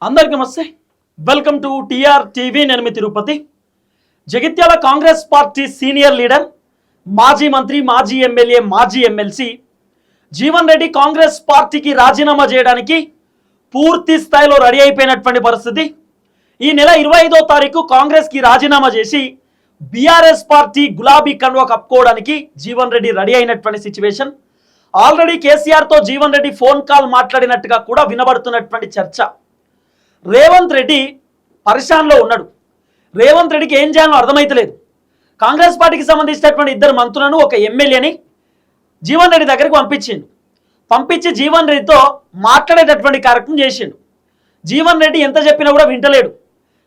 అందరికీ namaste. Welcome to TR TV. నేను మీ Tirupati. Jagtial Congress party senior leader, మాజీ మంత్రి, మాజీ ఎమ్మెల్యే, మాజీ ఎమ్మెల్సీ జీవన్ రెడ్డి కాంగ్రెస్ పార్టీకి రాజీనామా చేయడానికి పూర్తి స్థాయిలో రెడీ అయిపోయినటువంటి పరిస్థితి. ఈ నెల 25వ తారీఖు కాంగ్రెస్కి రాజీనామా చేసి బీఆర్ఎస్ పార్టీ గులాబీ కండువా కప్పుకోవడానికి జీవన్ రెడ్డి రెడీ అయినటువంటి సిచ్యువేషన్. ఆల్రెడీ కేసీఆర్తో జీవన్ రెడ్డి ఫోన్ కాల్ మాట్లాడినట్టుగా కూడా వినబడుతున్నటువంటి చర్చ. రేవంత్ రెడ్డి పరిశాన్లో ఉన్నాడు. రేవంత్ రెడ్డికి ఏం చేయాలో అర్థమైతలేదు. కాంగ్రెస్ పార్టీకి సంబంధించినటువంటి ఇద్దరు మంత్రులను, ఒక ఎమ్మెల్యేని జీవన్ రెడ్డి దగ్గరికి పంపించి జీవన్ రెడ్డితో మాట్లాడేటటువంటి కార్యక్రమం చేసిండు. జీవన్ రెడ్డి ఎంత చెప్పినా కూడా వింటలేడు.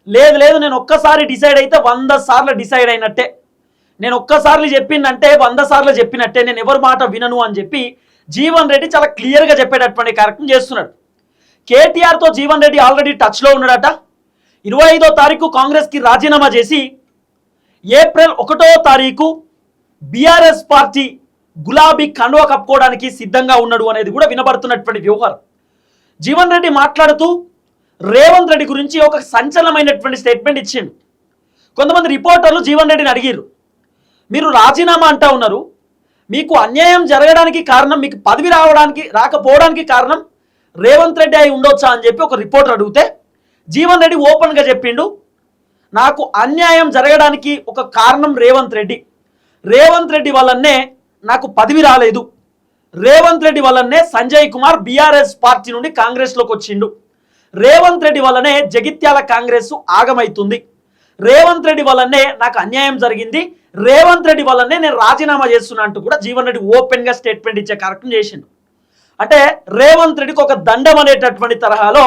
లేదు నేను ఒక్కసారి డిసైడ్ అయితే 100 సార్లు డిసైడ్ అయినట్టే, నేను ఒక్కసార్లు చెప్పిందంటే 100 సార్లు చెప్పినట్టే, నేను ఎవరి మాట వినను అని చెప్పి జీవన్ రెడ్డి చాలా క్లియర్గా చెప్పేటటువంటి కార్యక్రమం చేస్తున్నాడు. కేటీఆర్తో జీవన్ రెడ్డి ఆల్రెడీ టచ్లో ఉన్నాడట. 25వ తారీఖు కాంగ్రెస్కి రాజీనామా చేసి ఏప్రిల్ 1వ తారీఖు బీఆర్ఎస్ పార్టీ గులాబీ కండువా కప్పుకోవడానికి సిద్ధంగా ఉన్నాడు అనేది కూడా వినబడుతున్నటువంటి వ్యవహారం. జీవన్ రెడ్డి మాట్లాడుతూ రేవంత్ రెడ్డి గురించి ఒక సంచలనమైనటువంటి స్టేట్మెంట్ ఇచ్చిండు. కొంతమంది రిపోర్టర్లు జీవన్ రెడ్డిని అడిగిర్రు, మీరు రాజీనామా అంటా ఉన్నారు, మీకు అన్యాయం జరగడానికి కారణం, మీకు పదవి రాకపోవడానికి కారణం రేవంత్ రెడ్డి అయి ఉండొచ్చా అని చెప్పి ఒక రిపోర్టర్ అడిగితే జీవన్ రెడ్డి ఓపెన్గా చెప్పిండు, నాకు అన్యాయం జరగడానికి ఒక కారణం రేవంత్ రెడ్డి వల్లనే నాకు పదవి రాలేదు, రేవంత్ రెడ్డి వల్లనే సంజయ్ కుమార్ బీఆర్ఎస్ పార్టీ నుండి కాంగ్రెస్లోకి వచ్చిండు, రేవంత్ రెడ్డి వల్లనే జగిత్యాల కాంగ్రెస్ ఆగమైతుంది, రేవంత్ రెడ్డి వల్లనే నాకు అన్యాయం జరిగింది, రేవంత్ రెడ్డి వల్లనే నేను రాజీనామా చేస్తున్నా అంటూ కూడా జీవన్ రెడ్డి ఓపెన్గా స్టేట్మెంట్ ఇచ్చే కార్యక్రమం చేసిండు. అంటే రేవంత్ రెడ్డికి ఒక దండం అనేటటువంటి తరహాలో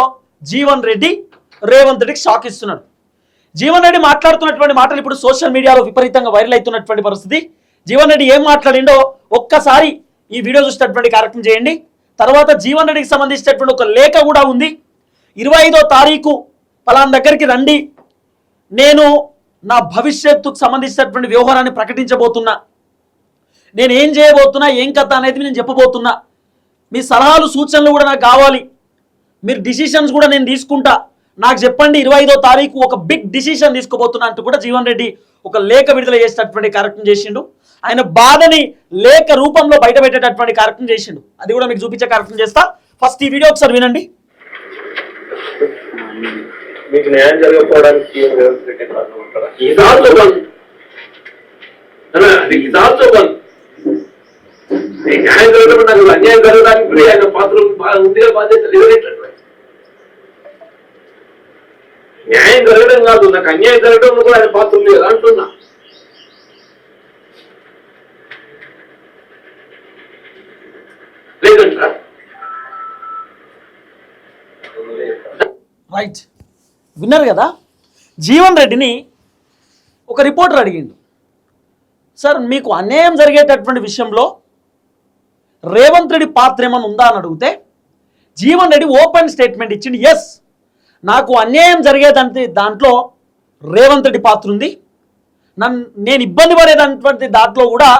జీవన్ రెడ్డి రేవంత్ రెడ్డికి షాక్ ఇస్తున్నాడు. జీవన్ రెడ్డి మాట్లాడుతున్నటువంటి మాటలు ఇప్పుడు సోషల్ మీడియాలో విపరీతంగా వైరల్ అవుతున్నటువంటి పరిస్థితి. జీవన్ రెడ్డి ఏం మాట్లాడిండో ఒక్కసారి ఈ వీడియో చూసేటటువంటి కార్యక్రమం చేయండి. తర్వాత జీవన్ రెడ్డికి సంబంధించినటువంటి ఒక లేఖ కూడా ఉంది. 25వ తారీఖు పలానా దగ్గరికి రండి, నేను నా భవిష్యత్తుకు సంబంధించినటువంటి వ్యవహారాన్ని ప్రకటించబోతున్నా, నేను ఏం చేయబోతున్నా, ఏం కథ అనేది నేను చెప్పబోతున్నా, మీ సలహాలు సూచనలు కూడా నాకు కావాలి, మీరు డిసిషన్స్ కూడా నేను తీసుకుంటా, నాకు చెప్పండి, 25వ తారీఖు ఒక బిగ్ డిసిషన్ తీసుకోబోతున్నా అంటూ కూడా జీవన్ రెడ్డి ఒక లేఖ విడుదల చేసేటటువంటి కార్యక్రమం చేసిండు. ఆయన బాధని లేఖ రూపంలో బయట పెట్టేటటువంటి కార్యక్రమం చేసిండు. అది కూడా మీకు చూపించే కార్యక్రమం చేస్తా. ఫస్ట్ ఈ వీడియో ఒకసారి వినండి. మీకు న్యాయం జరగకపోవడానికి న్యాయం జరగడం నాకు అన్యాయం జరగడానికి ఆయన పాత్ర ఉంది, బాధ్యత లేదనేటట్టు. న్యాయం జరగడం కాదు, నాకు అన్యాయం జరగడంలో కూడా ఆయన పాత్ర ఉంది కదా అంటున్నా. లేదంటా రైట్, విన్నారు కదా. జీవన్ రెడ్డిని ఒక రిపోర్టర్ అడిగిండు, సార్ మీకు అన్యాయం జరిగేటటువంటి విషయంలో రేవంత్ రెడ్డి పాత్ర ఏమైనా ఉందా అని అడిగితే జీవన్ రెడ్డి ఓపెన్ స్టేట్మెంట్ ఇచ్చిండు, ఎస్ నాకు అన్యాయం జరిగేదంటే దాంట్లో రేవంత్ రెడ్డి పాత్ర ఉంది, నేను ఇబ్బంది పడేటటువంటి దాంట్లో కూడా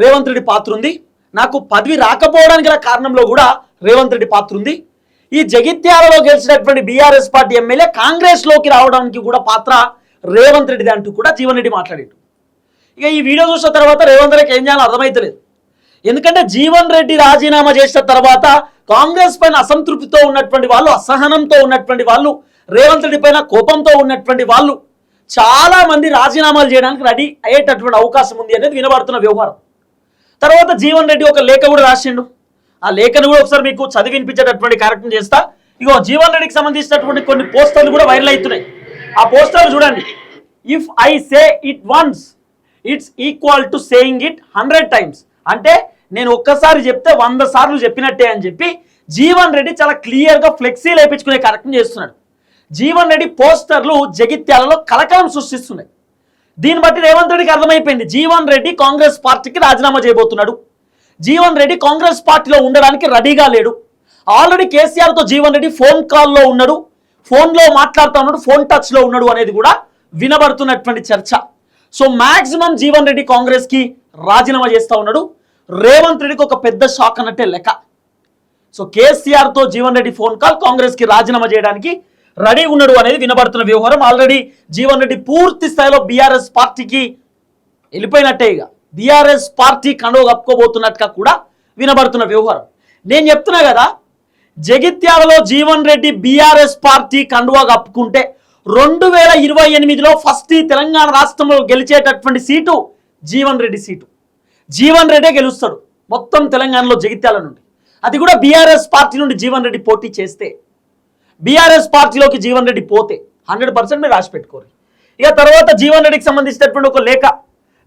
రేవంత్ రెడ్డి పాత్ర ఉంది, నాకు పదవి రాకపోవడానికి గల కారణంలో కూడా రేవంత్ రెడ్డి పాత్ర ఉంది, ఈ జగిత్యాలలో గెలిచినటువంటి బీఆర్ఎస్ పార్టీ ఎమ్మెల్యే కాంగ్రెస్లోకి రావడానికి కూడా పాత్ర రేవంత్ రెడ్డిది అంటూ కూడా జీవన్ రెడ్డి మాట్లాడాడు. ఇక ఈ వీడియో చూసిన తర్వాత రేవంత్ రెడ్డికి ఏం చేయాలో అర్థమైతలేదు. ఎందుకంటే జీవన్ రెడ్డి రాజీనామా చేసిన తర్వాత కాంగ్రెస్ పైన అసంతృప్తితో ఉన్నటువంటి వాళ్ళు, అసహనంతో ఉన్నటువంటి వాళ్ళు, రేవంత్ రెడ్డి పైన కోపంతో ఉన్నటువంటి వాళ్ళు చాలా మంది రాజీనామాలు చేయడానికి రెడీ అయ్యేటటువంటి అవకాశం ఉంది అనేది వినబడుతున్న వ్యవహారం. తర్వాత జీవన్ రెడ్డి ఒక లేఖ కూడా రాసిండు. ఆ లేఖను కూడా ఒకసారి మీకు చదివి వినిపించేటటువంటి కార్యక్రమం చేస్తా. ఇగో జీవన్ రెడ్డికి సంబంధించినటువంటి కొన్ని పోస్టర్లు కూడా వైరల్ అవుతున్నాయి. ఆ పోస్టర్లు చూడండి. If I say it once it's equal to saying it 100 times. అంటే నేను ఒక్కసారి చెప్తే 100 సార్లు చెప్పినట్టే అని చెప్పి జీవన్ రెడ్డి చాలా క్లియర్గా ఫ్లెక్సీ లేపించుకునే కార్యక్రమం చేస్తున్నాడు. జీవన్ రెడ్డి పోస్టర్లు జగిత్యాలలో కలకలం సృష్టిస్తున్నాయి. దీన్ని బట్టి రేవంత్ రెడ్డికి అర్థమైపోయింది, జీవన్ రెడ్డి కాంగ్రెస్ పార్టీకి రాజీనామా చేయబోతున్నాడు, జీవన్ రెడ్డి కాంగ్రెస్ పార్టీలో ఉండడానికి రెడీగా లేడు. ఆల్రెడీ కేసీఆర్తో జీవన్ రెడ్డి ఫోన్ కాల్లో ఉన్నాడు, ఫోన్లో మాట్లాడుతూ ఉన్నాడు, ఫోన్ టచ్లో ఉన్నాడు అనేది కూడా వినబడుతున్నటువంటి చర్చ. సో మ్యాక్సిమం జీవన్ రెడ్డి కాంగ్రెస్కి రాజీనామా చేస్తూ ఉన్నాడు. రేవంత్ రెడ్డికి ఒక పెద్ద షాక్ అన్నట్టే లెక్క. సో కేసీఆర్తో జీవన్ రెడ్డి ఫోన్ కాల్ కాంగ్రెస్కి రాజీనామా చేయడానికి రెడీ ఉన్నాడు అనేది వినబడుతున్న వ్యవహారం. ఆల్రెడీ జీవన్ రెడ్డి పూర్తి స్థాయిలో బీఆర్ఎస్ పార్టీకి వెళ్ళిపోయినట్టే, ఇక బీఆర్ఎస్ పార్టీ కండవ కప్పుకోబోతున్నట్టుగా కూడా వినబడుతున్న వ్యవహారం. నేను చెప్తున్నా కదా, జగిత్యాలలో జీవన్ రెడ్డి బీఆర్ఎస్ పార్టీ కండువా కప్పుకుంటే 2028లో ఫస్ట్ ఈ తెలంగాణ రాష్ట్రంలో గెలిచేటటువంటి సీటు జీవన్ రెడ్డి సీటు. జీవన్ రెడ్డే గెలుస్తాడు మొత్తం తెలంగాణలో జగిత్యాల నుండి. అది కూడా బీఆర్ఎస్ పార్టీ నుండి జీవన్ రెడ్డి పోటీ చేస్తే, బీఆర్ఎస్ పార్టీలోకి జీవన్ రెడ్డి పోతే 100% మీరు రాసి పెట్టుకోరు. ఇక తర్వాత జీవన్ రెడ్డికి సంబంధించినటువంటి ఒక లేఖ,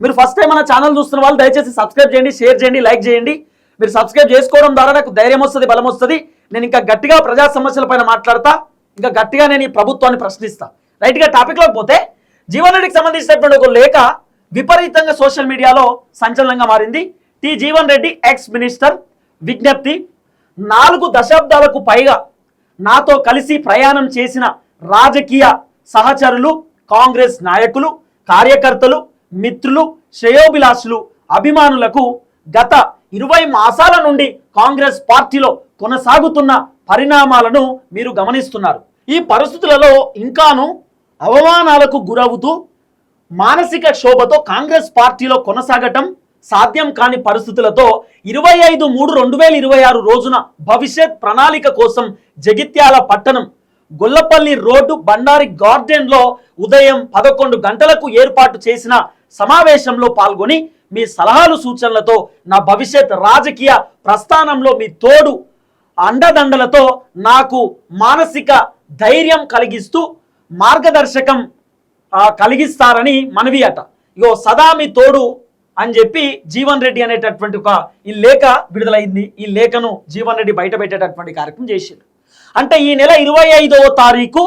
మీరు ఫస్ట్ టైం మన ఛానల్ చూస్తున్న వాళ్ళు దయచేసి సబ్స్క్రైబ్ చేయండి, షేర్ చేయండి, లైక్ చేయండి. మీరు సబ్స్క్రైబ్ చేసుకోవడం ద్వారా నాకు ధైర్యం వస్తుంది, బలం వస్తుంది. నేను ఇంకా గట్టిగా ప్రజా సమస్యల పైన మాట్లాడతా, ఇంకా గట్టిగా నేను ఈ ప్రభుత్వాన్ని ప్రశ్నిస్తా. రైట్గా టాపిక్లోకి పోతే, జీవన్ రెడ్డికి సంబంధించినటువంటి ఒక లేఖ విపరీతంగా సోషల్ మీడియాలో సంచలనంగా మారింది. T Jeevan Reddy ex minister విజ్ఞప్తి: 4 దశాబ్దాలకు పైగా నాతో కలిసి ప్రయాణం చేసిన రాజకీయ సహచరులు, కాంగ్రెస్ నాయకులు, కార్యకర్తలు, మిత్రులు, శ్రేయోభిలాషులు, అభిమానులకు గత 20 మాసాల నుండి కాంగ్రెస్ పార్టీలో కొనసాగుతున్న పరిణామాలను మీరు గమనిస్తున్నారు. ఈ పరిస్థితులలో ఇంకాను అవమానాలకు గురవుతూ మానసిక క్షోభతో కాంగ్రెస్ పార్టీలో కొనసాగటం సాధ్యం కాని పరిస్థితులతో 25/3/2026 రోజున భవిష్యత్ ప్రణాళిక కోసం జగిత్యాల పట్టణం గొల్లపల్లి రోడ్డు బండారి గార్డెన్లో ఉదయం 11 గంటలకు ఏర్పాటు చేసిన సమావేశంలో పాల్గొని మీ సలహాలు సూచనలతో నా భవిష్యత్ రాజకీయ ప్రస్థానంలో మీ తోడు అండదండలతో నాకు మానసిక ధైర్యం కలిగిస్తూ మార్గదర్శకం కలిగిస్తారని మనవి అట. ఇగో సదా మీ తోడు అని చెప్పి జీవన్ రెడ్డి అనేటటువంటి ఒక ఈ లేఖ విడుదలైంది. ఈ లేఖను జీవన్ రెడ్డి బయట పెట్టేటటువంటి కార్యక్రమం చేసిండు. అంటే ఈ నెల 25వ తారీఖు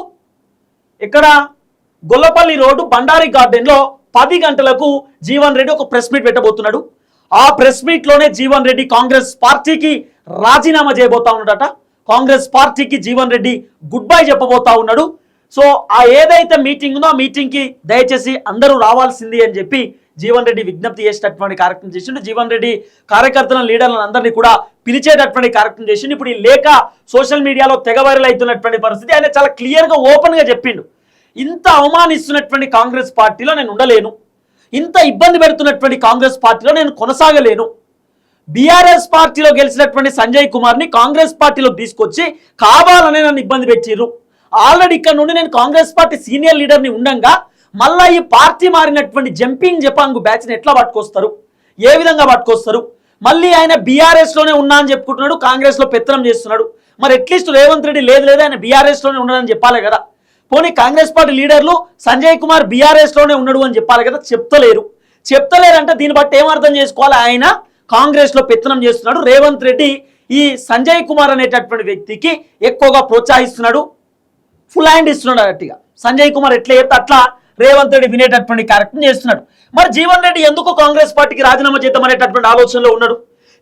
ఇక్కడ గొల్లపల్లి రోడ్డు బండారి గార్డెన్లో 10 గంటలకు జీవన్ రెడ్డి ఒక ప్రెస్ మీట్ పెట్టబోతున్నాడు. ఆ ప్రెస్ మీట్లోనే జీవన్ రెడ్డి కాంగ్రెస్ పార్టీకి రాజీనామా చేయబోతా ఉన్నాడట. కాంగ్రెస్ పార్టీకి జీవన్ రెడ్డి గుడ్ బై చెప్పబోతా ఉన్నాడు. సో ఆ ఏదైతే మీటింగ్ ఉందో ఆ మీటింగ్కి దయచేసి అందరూ రావాల్సింది అని చెప్పి జీవన్ రెడ్డి విజ్ఞప్తి చేసేటటువంటి కార్యక్రమం చేసిండు. జీవన్ రెడ్డి కార్యకర్తలను, లీడర్లను అందరినీ కూడా పిలిచేటటువంటి కార్యక్రమం చేసిండు. ఇప్పుడు ఈ లేఖ సోషల్ మీడియాలో తెగ వైరల్ అవుతున్నటువంటి పరిస్థితి. ఆయన చాలా క్లియర్గా ఓపెన్గా చెప్పిండు, ఇంత అవమానిస్తున్నటువంటి కాంగ్రెస్ పార్టీలో నేను ఉండలేను, ఇంత ఇబ్బంది పెడుతున్నటువంటి కాంగ్రెస్ పార్టీలో నేను కొనసాగలేను. బీఆర్ఎస్ పార్టీలో గెలిచినటువంటి సంజయ్ కుమార్ని కాంగ్రెస్ పార్టీలో తీసుకొచ్చి కావాలనే నన్ను ఇబ్బంది పెట్టిర్రు. ఆల్రెడీ ఇక్కడ నుండి నేను కాంగ్రెస్ పార్టీ సీనియర్ లీడర్ని ఉండంగా మళ్ళీ ఈ పార్టీ మారినటువంటి జంపింగ్ జపాంగ్ బ్యాచ్ని ఎట్లా పట్టుకొస్తారు, ఏ విధంగా పట్టుకొస్తారు? మళ్ళీ ఆయన బీఆర్ఎస్లోనే ఉన్నా అని చెప్పుకుంటున్నాడు, కాంగ్రెస్లో పెత్తనం చేస్తున్నాడు. మరి అట్లీస్ట్ రేవంత్ రెడ్డి లేదు ఆయన బీఆర్ఎస్లోనే ఉన్నాడని చెప్పాలి కదా. పోనీ కాంగ్రెస్ పార్టీ లీడర్లు సంజయ్ కుమార్ బీఆర్ఎస్లోనే ఉన్నాడు అని చెప్పాలి కదా. చెప్తలేరంటే దీన్ని బట్టి ఏమర్థం చేసుకోవాలి? ఆయన కాంగ్రెస్లో పెత్తనం చేస్తున్నాడు. రేవంత్ రెడ్డి ఈ సంజయ్ కుమార్ అనేటటువంటి వ్యక్తికి ఎక్కువగా ప్రోత్సహిస్తున్నాడు, ఫుల్ హ్యాండ్ ఇస్తున్నాడు గట్టిగా. సంజయ్ కుమార్ ఎట్లా చెప్తే అట్లా రేవంత్ రెడ్డి వినేటటువంటి కార్యక్రమం చేస్తున్నాడు. మరి జీవన్ రెడ్డి ఎందుకు కాంగ్రెస్ పార్టీకి రాజీనామా చేద్దాం అనేటటువంటి ఆలోచనలో ఉన్నాడు?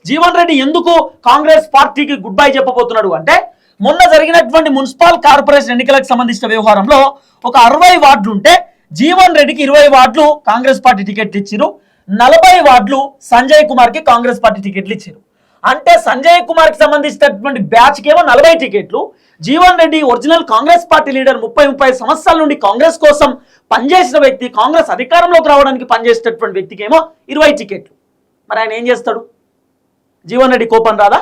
జీవన్ రెడ్డి ఎందుకు కాంగ్రెస్ పార్టీకి గుడ్ బై చెప్పబోతున్నాడు అంటే, మొన్న జరిగినటువంటి మున్సిపల్ కార్పొరేషన్ ఎన్నికలకు సంబంధించిన వ్యవహారంలో ఒక 60 వార్డులు ఉంటే జీవన్ రెడ్డికి 20 వార్డులు కాంగ్రెస్ పార్టీ టికెట్లు ఇచ్చారు, 40 వార్డులు సంజయ్ కుమార్కి కాంగ్రెస్ పార్టీ టికెట్లు ఇచ్చారు. అంటే సంజయ్ కుమార్కి సంబంధించినటువంటి బ్యాచ్కి ఏమో 40 టికెట్లు, Jeevan Reddy original Congress party leader 30 సంవత్సరాల నుండి కాంగ్రెస్ కోసం పనిచేసిన వ్యక్తి, కాంగ్రెస్ అధికారంలోకి రావడానికి పనిచేసేటటువంటి వ్యక్తికి ఏమో 20 టికెట్లు. మరి ఆయన ఏం చేస్తాడు? జీవన్ రెడ్డి కోపం రాదా?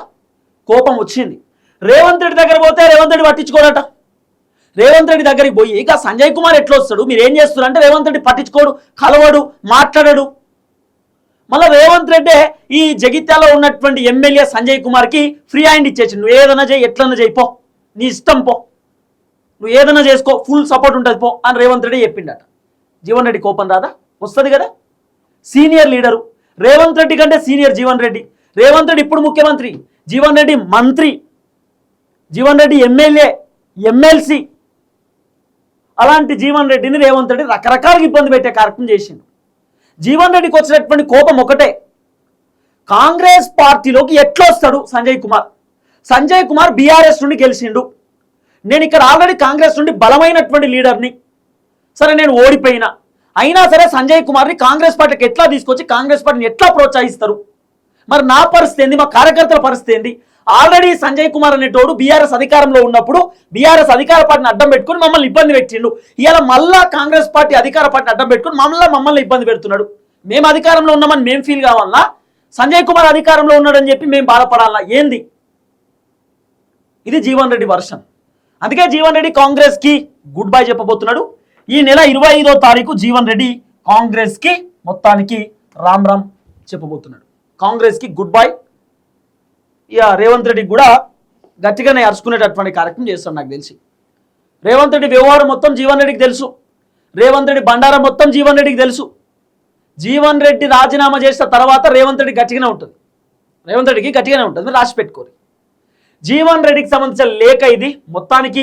కోపం వచ్చింది. రేవంత్ రెడ్డి దగ్గర పోతే రేవంత్ రెడ్డి పట్టించుకోడట. రేవంత్ రెడ్డి దగ్గరికి పోయి ఇక సంజయ్ కుమార్ ఎట్లా వస్తాడు, మీరు ఏం చేస్తారు అంటే రేవంత్ రెడ్డి పట్టించుకోడు, కలవడు, మాట్లాడడు. మళ్ళీ రేవంత్ రెడ్డి ఈ జగిత్యాలో ఉన్నటువంటి ఎమ్మెల్యే సంజయ్ కుమార్కి ఫ్రీ హ్యాండ్ ఇచ్చేసి, నువ్వు ఏదైనా చేయి, ఎట్లన్నా చేయిపో, నీ ఇష్టం పో, నువ్వు ఏదైనా చేసుకో, ఫుల్ సపోర్ట్ ఉంటుంది పో అని రేవంత్ రెడ్డి చెప్పిండట. జీవన్ రెడ్డి కోపం రాదా? వస్తుంది కదా. సీనియర్ లీడరు రేవంత్ రెడ్డి కంటే సీనియర్ జీవన్ రెడ్డి. రేవంత్ రెడ్డి ఇప్పుడు ముఖ్యమంత్రి, జీవన్ రెడ్డి మంత్రి, జీవన్ రెడ్డి ఎమ్మెల్యే, ఎమ్మెల్సీ. అలాంటి జీవన్ రెడ్డిని రేవంత్ రెడ్డి రకరకాలుగా ఇబ్బంది పెట్టే కార్యక్రమం చేసిండు. జీవన్ రెడ్డికి వచ్చినటువంటి కోపం ఒకటే, కాంగ్రెస్ పార్టీలోకి ఎట్లా వస్తాడు సంజయ్ కుమార్? సంజయ్ కుమార్ బీఆర్ఎస్ నుండి గెలిచిండు, నేను ఇక్కడ ఆల్రెడీ కాంగ్రెస్ నుండి బలమైనటువంటి లీడర్ని, సరే నేను ఓడిపోయినా అయినా సరే సంజయ్ కుమార్ని కాంగ్రెస్ పార్టీకి ఎట్లా తీసుకొచ్చి కాంగ్రెస్ పార్టీని ఎట్లా ప్రోత్సహిస్తారు? మరి నా పరిస్థితి ఏంది, మా కార్యకర్తల పరిస్థితి ఏంది? ఆల్రెడీ సంజయ్ కుమార్ అనేటోడు బీఆర్ఎస్ అధికారంలో ఉన్నప్పుడు బీఆర్ఎస్ అధికార పార్టీని అడ్డం పెట్టుకుని మమ్మల్ని ఇబ్బంది పెట్టిండు. ఇవాళ మళ్ళా కాంగ్రెస్ పార్టీ అధికార పార్టీని అడ్డం పెట్టుకుని మమ్మల్ని ఇబ్బంది పెడుతున్నాడు. మేము అధికారంలో ఉన్నామని మేము ఫీల్ కావాలన్నా, సంజయ్ కుమార్ అధికారంలో ఉన్నాడని చెప్పి మేము బాధపడాలా? ఏంది ఇది? జీవన్ రెడ్డి వర్షన్. అందుకే జీవన్ రెడ్డి కాంగ్రెస్ కి గుడ్ బై చెప్పబోతున్నాడు. ఈ నెల 25వ తారీఖు జీవన్ రెడ్డి కాంగ్రెస్ కి మొత్తానికి రామ్ రామ్ చెప్పబోతున్నాడు. కాంగ్రెస్ కి గుడ్ బై. ఇక రేవంత్ రెడ్డి కూడా గట్టిగానే అరుచుకునేటటువంటి కార్యక్రమం చేస్తాడు. నాకు తెలిసి రేవంత్ రెడ్డి వ్యవహారం మొత్తం జీవన్ రెడ్డికి తెలుసు. రేవంత్ రెడ్డి బండారం మొత్తం జీవన్ రెడ్డికి తెలుసు. జీవన్ రెడ్డి రాజీనామా చేసిన తర్వాత రేవంత్ రెడ్డి గట్టిగానే ఉంటుంది. రేవంత్ రెడ్డికి గట్టిగానే ఉంటుంది. మీరు రాసి పెట్టుకోరు. జీవన్ రెడ్డికి సంబంధించిన లేఖ ఇది. మొత్తానికి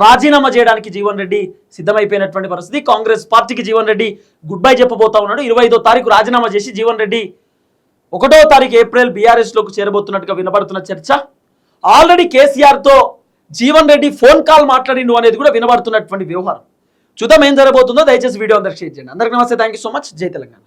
రాజీనామా చేయడానికి జీవన్ రెడ్డి సిద్ధమైపోయినటువంటి పరిస్థితి. కాంగ్రెస్ పార్టీకి జీవన్ రెడ్డి గుడ్ బై చెప్పబోతా ఉన్నాడు. 25వ తారీఖు రాజీనామా చేసి జీవన్ రెడ్డి 1వ తారీఖు ఏప్రిల్ బీఆర్ఎస్లోకి చేరబోతున్నట్టుగా వినబడుతున్న చర్చ. ఆల్రెడీ కేసీఆర్తో జీవన్ రెడ్డి ఫోన్ కాల్ మాట్లాడిండు అనేది కూడా వినబడుతున్నటువంటి వ్యవహారం. చూద్దాం ఏం జరగబోతుందో. దయచేసి వీడియో అందరికి షేర్ చేయండి. అందరికీ నమస్తే. Thank you so much. జై తెలంగాణ.